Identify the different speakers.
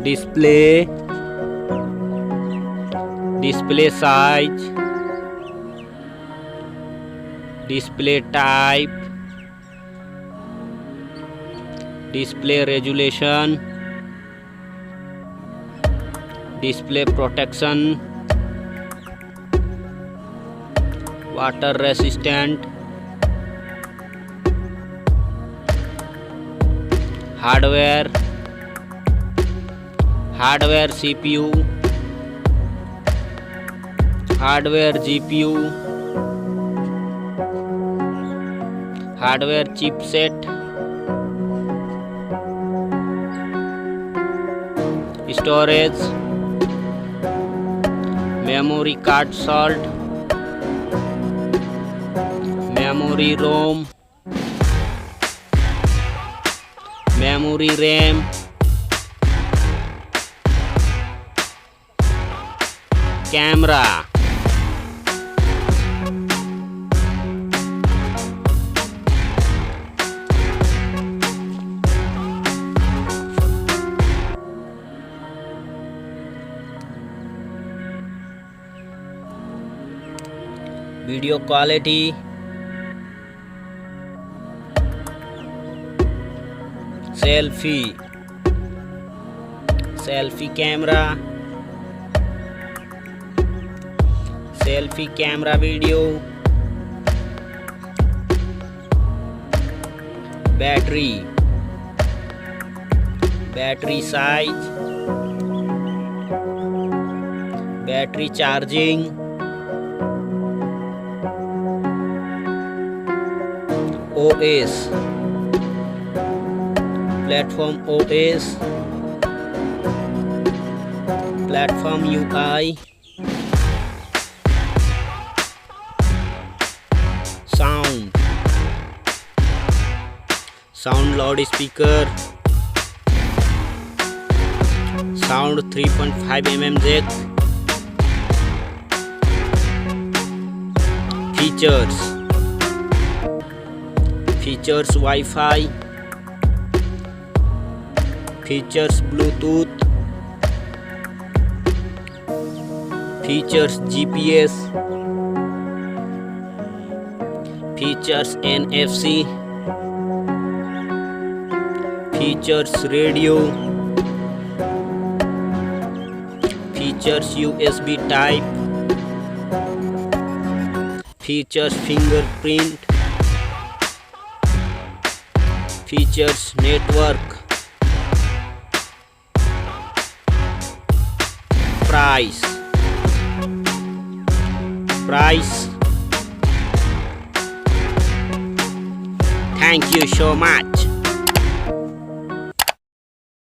Speaker 1: display, display size, display type, display resolution, display protection, water resistant, hardware, hardware CPU, hardware GPU, hardware chipset, storage, memory card slot, memory ROM, memory RAM, camera, video quality, selfie, selfie camera, selfie camera video, battery, battery size, battery charging, OS, platform OS, platform UI, sound, sound loudspeaker, sound 3.5 mm jack, features Wi-Fi, features Bluetooth, features GPS, features NFC, features radio, features USB type, features fingerprint, features network, price. Thank you so much.